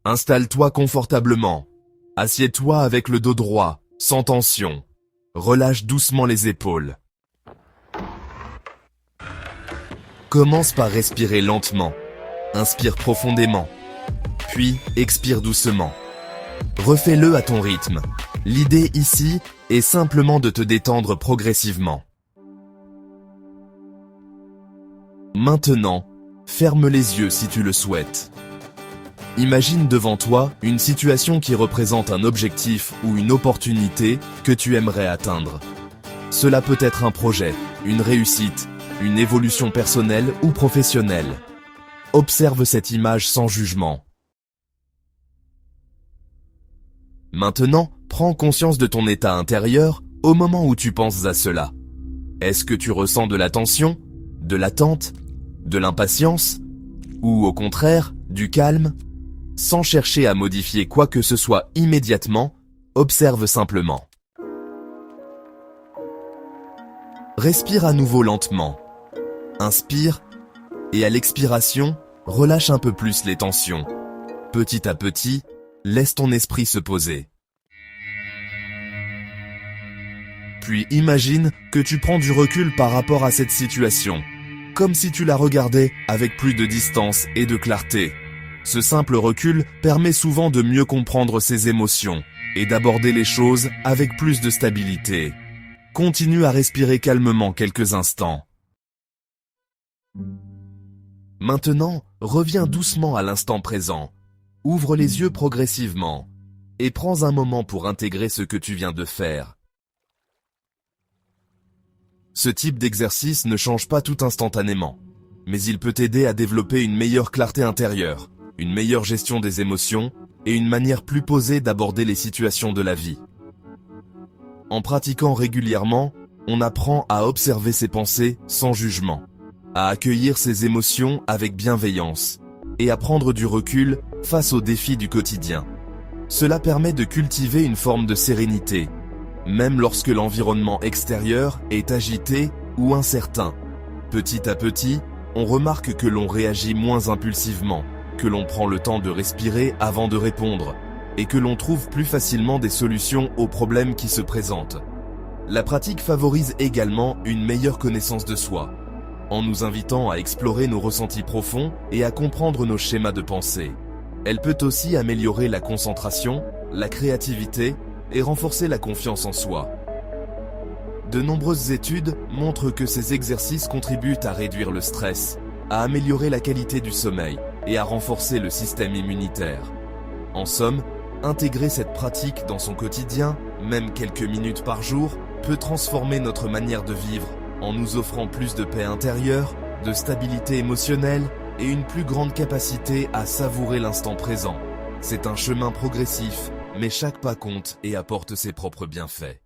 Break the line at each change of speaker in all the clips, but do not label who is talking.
Installe-toi confortablement. Assieds-toi avec le dos droit, sans tension. Relâche doucement les épaules. Commence par respirer lentement. Inspire profondément. Puis, expire doucement. Refais-le à ton rythme. L'idée ici est simplement de te détendre progressivement. Maintenant, ferme les yeux si tu le souhaites. Imagine devant toi une situation qui représente un objectif ou une opportunité que tu aimerais atteindre. Cela peut être un projet, une réussite, une évolution personnelle ou professionnelle. Observe cette image sans jugement. Maintenant, prends conscience de ton état intérieur au moment où tu penses à cela. Est-ce que tu ressens de la tension, de l'attente, de l'impatience, ou au contraire, du calme? Sans chercher à modifier quoi que ce soit immédiatement, observe simplement. Respire à nouveau lentement. Inspire, et à l'expiration, relâche un peu plus les tensions. Petit à petit, laisse ton esprit se poser. Puis imagine que tu prends du recul par rapport à cette situation, comme si tu la regardais avec plus de distance et de clarté. Ce simple recul permet souvent de mieux comprendre ses émotions et d'aborder les choses avec plus de stabilité. Continue à respirer calmement quelques instants. Maintenant, reviens doucement à l'instant présent. Ouvre les yeux progressivement et prends un moment pour intégrer ce que tu viens de faire. Ce type d'exercice ne change pas tout instantanément, mais il peut t'aider à développer une meilleure clarté intérieure, une meilleure gestion des émotions et une manière plus posée d'aborder les situations de la vie. En pratiquant régulièrement, on apprend à observer ses pensées sans jugement, à accueillir ses émotions avec bienveillance et à prendre du recul face aux défis du quotidien. Cela permet de cultiver une forme de sérénité, même lorsque l'environnement extérieur est agité ou incertain. Petit à petit, on remarque que l'on réagit moins impulsivement, que l'on prend le temps de respirer avant de répondre, et que l'on trouve plus facilement des solutions aux problèmes qui se présentent. La pratique favorise également une meilleure connaissance de soi, en nous invitant à explorer nos ressentis profonds et à comprendre nos schémas de pensée. Elle peut aussi améliorer la concentration, la créativité et renforcer la confiance en soi. De nombreuses études montrent que ces exercices contribuent à réduire le stress, à améliorer la qualité du sommeil et à renforcer le système immunitaire. En somme, intégrer cette pratique dans son quotidien, même quelques minutes par jour, peut transformer notre manière de vivre en nous offrant plus de paix intérieure, de stabilité émotionnelle et une plus grande capacité à savourer l'instant présent. C'est un chemin progressif, mais chaque pas compte et apporte ses propres bienfaits.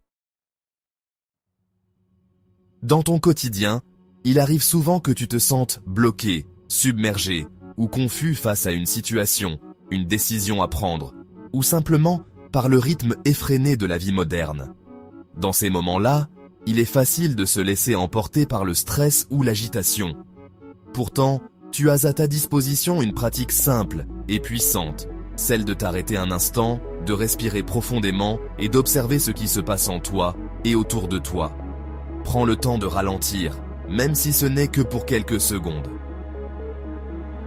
Dans ton quotidien, il arrive souvent que tu te sentes bloqué, submergé ou confus face à une situation, une décision à prendre, ou simplement par le rythme effréné de la vie moderne. Dans ces moments-là, il est facile de se laisser emporter par le stress ou l'agitation. Pourtant, tu as à ta disposition une pratique simple et puissante, celle de t'arrêter un instant, de respirer profondément et d'observer ce qui se passe en toi et autour de toi. Prends le temps de ralentir, même si ce n'est que pour quelques secondes.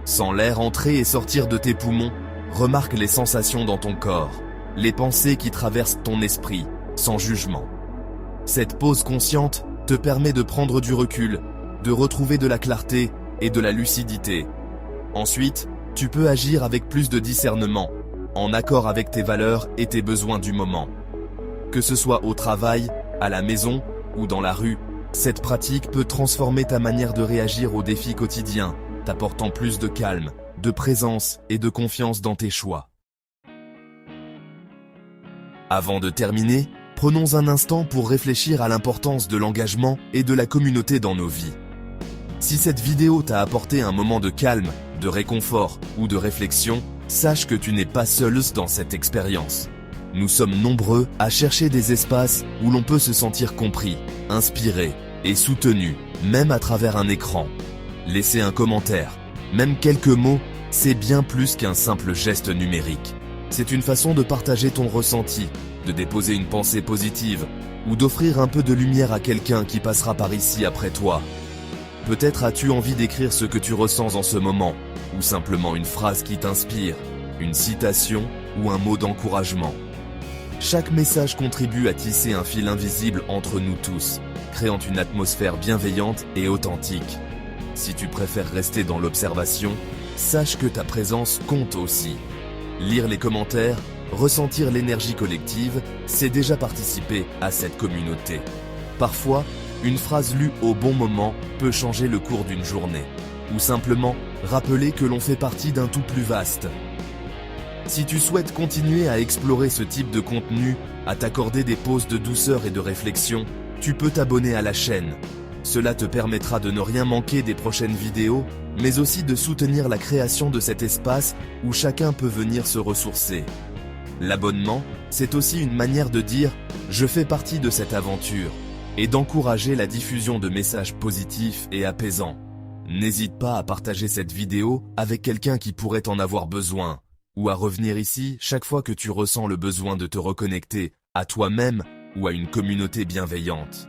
Sens l'air entrer et sortir de tes poumons, remarque les sensations dans ton corps, les pensées qui traversent ton esprit, sans jugement. Cette pause consciente te permet de prendre du recul, de retrouver de la clarté et de la lucidité. Ensuite, tu peux agir avec plus de discernement, en accord avec tes valeurs et tes besoins du moment. Que ce soit au travail, à la maison ou dans la rue, cette pratique peut transformer ta manière de réagir aux défis quotidiens, t'apportant plus de calme, de présence et de confiance dans tes choix. Avant de terminer, prenons un instant pour réfléchir à l'importance de l'engagement et de la communauté dans nos vies. Si cette vidéo t'a apporté un moment de calme, de réconfort ou de réflexion, sache que tu n'es pas seul dans cette expérience. Nous sommes nombreux à chercher des espaces où l'on peut se sentir compris, inspiré et soutenu, même à travers un écran. Laissez un commentaire, même quelques mots, c'est bien plus qu'un simple geste numérique. C'est une façon de partager ton ressenti, de déposer une pensée positive, ou d'offrir un peu de lumière à quelqu'un qui passera par ici après toi. Peut-être as-tu envie d'écrire ce que tu ressens en ce moment, ou simplement une phrase qui t'inspire, une citation ou un mot d'encouragement. Chaque message contribue à tisser un fil invisible entre nous tous, créant une atmosphère bienveillante et authentique. Si tu préfères rester dans l'observation, sache que ta présence compte aussi. Lire les commentaires, ressentir l'énergie collective, c'est déjà participer à cette communauté. Parfois, une phrase lue au bon moment peut changer le cours d'une journée, ou simplement rappeler que l'on fait partie d'un tout plus vaste. Si tu souhaites continuer à explorer ce type de contenu, à t'accorder des pauses de douceur et de réflexion, tu peux t'abonner à la chaîne. Cela te permettra de ne rien manquer des prochaines vidéos, mais aussi de soutenir la création de cet espace où chacun peut venir se ressourcer. L'abonnement, c'est aussi une manière de dire « je fais partie de cette aventure » et d'encourager la diffusion de messages positifs et apaisants. N'hésite pas à partager cette vidéo avec quelqu'un qui pourrait en avoir besoin, ou à revenir ici chaque fois que tu ressens le besoin de te reconnecter à toi-même ou à une communauté bienveillante.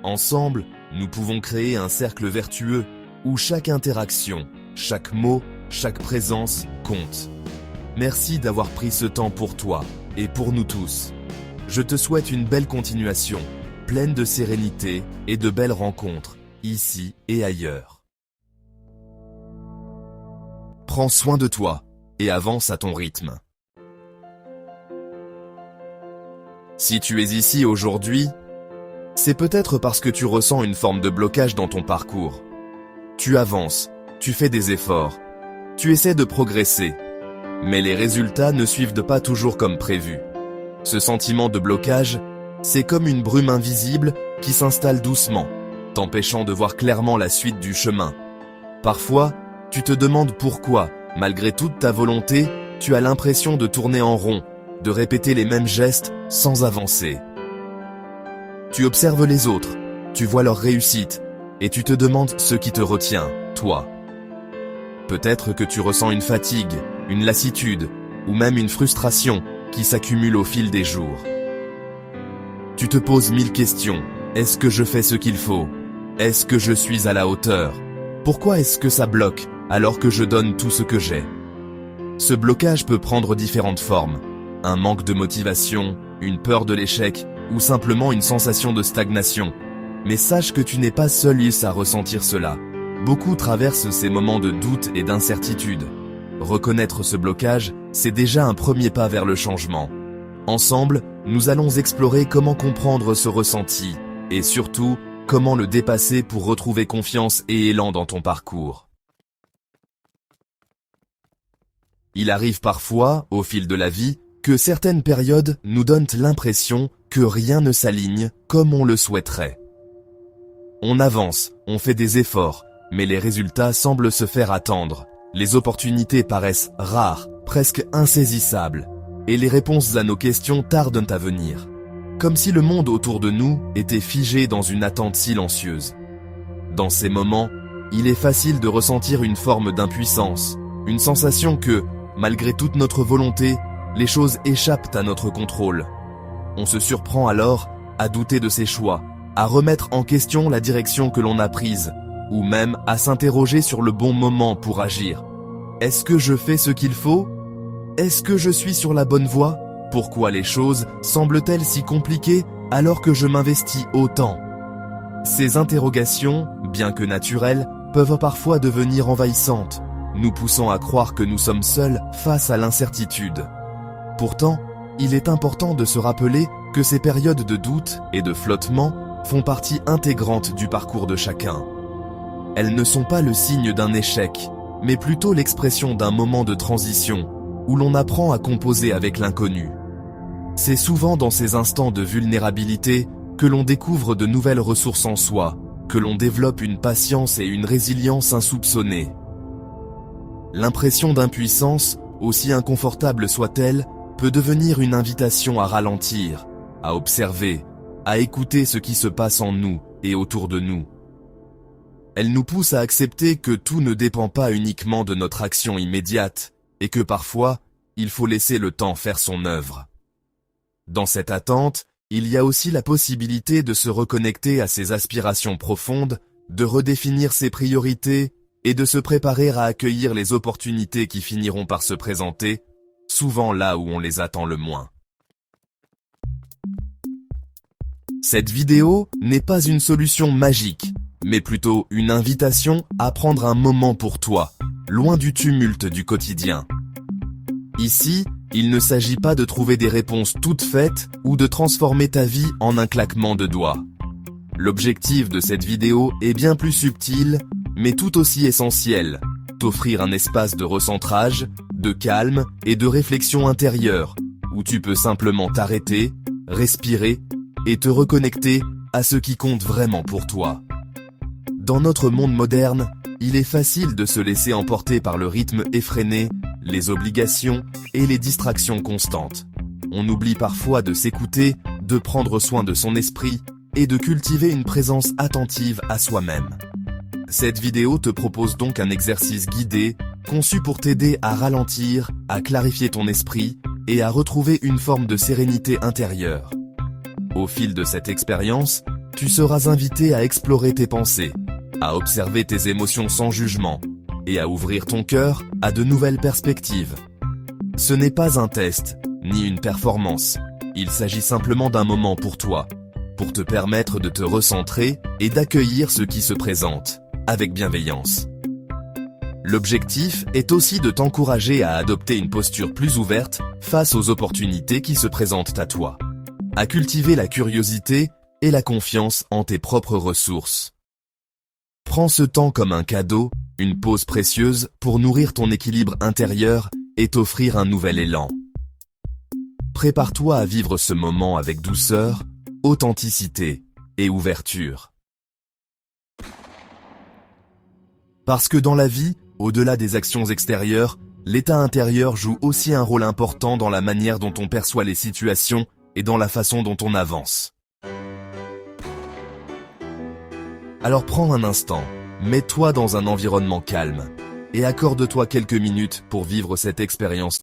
Ensemble, nous pouvons créer un cercle vertueux où chaque interaction, chaque mot, chaque présence compte. Merci d'avoir pris ce temps pour toi et pour nous tous. Je te souhaite une belle continuation, pleine de sérénité et de belles rencontres, ici et ailleurs. Prends soin de toi et avance à ton rythme. Si tu es ici aujourd'hui, c'est peut-être parce que tu ressens une forme de blocage dans ton parcours. Tu avances, tu fais des efforts, tu essaies de progresser, mais les résultats ne suivent pas toujours comme prévu. Ce sentiment de blocage, c'est comme une brume invisible qui s'installe doucement, t'empêchant de voir clairement la suite du chemin. Parfois, tu te demandes pourquoi, malgré toute ta volonté, tu as l'impression de tourner en rond, de répéter les mêmes gestes sans avancer. Tu observes les autres, tu vois leur réussite, et tu te demandes ce qui te retient, toi. Peut-être que tu ressens une fatigue, une lassitude, ou même une frustration qui s'accumule au fil des jours. Tu te poses 1000 questions. Est-ce que je fais ce qu'il faut? Est-ce que je suis à la hauteur? Pourquoi est-ce que ça bloque alors que je donne tout ce que j'ai? Ce blocage peut prendre différentes formes. Un manque de motivation, une peur de l'échec, ou simplement une sensation de stagnation. Mais sache que tu n'es pas seul à ressentir cela. Beaucoup traversent ces moments de doute et d'incertitude. Reconnaître ce blocage, c'est déjà un premier pas vers le changement. Ensemble, nous allons explorer comment comprendre ce ressenti, et surtout, comment le dépasser pour retrouver confiance et élan dans ton parcours. Il arrive parfois, au fil de la vie, que certaines périodes nous donnent l'impression que rien ne s'aligne comme on le souhaiterait. On avance, on fait des efforts, mais les résultats semblent se faire attendre. Les opportunités paraissent rares, presque insaisissables, et les réponses à nos questions tardent à venir. Comme si le monde autour de nous était figé dans une attente silencieuse. Dans ces moments, il est facile de ressentir une forme d'impuissance, une sensation que, malgré toute notre volonté, les choses échappent à notre contrôle. On se surprend alors à douter de ses choix, à remettre en question la direction que l'on a prise, ou même à s'interroger sur le bon moment pour agir. Est-ce que je fais ce qu'il faut? Est-ce que je suis sur la bonne voie? Pourquoi les choses semblent-elles si compliquées alors que je m'investis autant? Ces interrogations, bien que naturelles, peuvent parfois devenir envahissantes, nous poussant à croire que nous sommes seuls face à l'incertitude. Pourtant, il est important de se rappeler que ces périodes de doute et de flottement font partie intégrante du parcours de chacun. Elles ne sont pas le signe d'un échec, mais plutôt l'expression d'un moment de transition, où l'on apprend à composer avec l'inconnu. C'est souvent dans ces instants de vulnérabilité que l'on découvre de nouvelles ressources en soi, que l'on développe une patience et une résilience insoupçonnées. L'impression d'impuissance, aussi inconfortable soit-elle, peut devenir une invitation à ralentir, à observer, à écouter ce qui se passe en nous et autour de nous. Elle nous pousse à accepter que tout ne dépend pas uniquement de notre action immédiate, et que parfois, il faut laisser le temps faire son œuvre. Dans cette attente, il y a aussi la possibilité de se reconnecter à ses aspirations profondes, de redéfinir ses priorités, et de se préparer à accueillir les opportunités qui finiront par se présenter, souvent là où on les attend le moins. Cette vidéo n'est pas une solution magique, mais plutôt une invitation à prendre un moment pour toi, loin du tumulte du quotidien. Ici, il ne s'agit pas de trouver des réponses toutes faites ou de transformer ta vie en un claquement de doigts. L'objectif de cette vidéo est bien plus subtil, mais tout aussi essentiel, t'offrir un espace de recentrage, de calme et de réflexion intérieure, où tu peux simplement t'arrêter, respirer et te reconnecter à ce qui compte vraiment pour toi. Dans notre monde moderne, il est facile de se laisser emporter par le rythme effréné, les obligations et les distractions constantes. On oublie parfois de s'écouter, de prendre soin de son esprit et de cultiver une présence attentive à soi-même. Cette vidéo te propose donc un exercice guidé, conçu pour t'aider à ralentir, à clarifier ton esprit et à retrouver une forme de sérénité intérieure. Au fil de cette expérience, tu seras invité à explorer tes pensées, à observer tes émotions sans jugement, et à ouvrir ton cœur à de nouvelles perspectives. Ce n'est pas un test, ni une performance, il s'agit simplement d'un moment pour toi, pour te permettre de te recentrer et d'accueillir ce qui se présente, avec bienveillance. L'objectif est aussi de t'encourager à adopter une posture plus ouverte face aux opportunités qui se présentent à toi, à cultiver la curiosité et la confiance en tes propres ressources. Prends ce temps comme un cadeau, une pause précieuse pour nourrir ton équilibre intérieur et t'offrir un nouvel élan. Prépare-toi à vivre ce moment avec douceur, authenticité et ouverture. Parce que dans la vie, au-delà des actions extérieures, l'état intérieur joue aussi un rôle important dans la manière dont on perçoit les situations et dans la façon dont on avance. Alors prends un instant, mets-toi dans un environnement calme et accorde-toi quelques minutes pour vivre cette expérience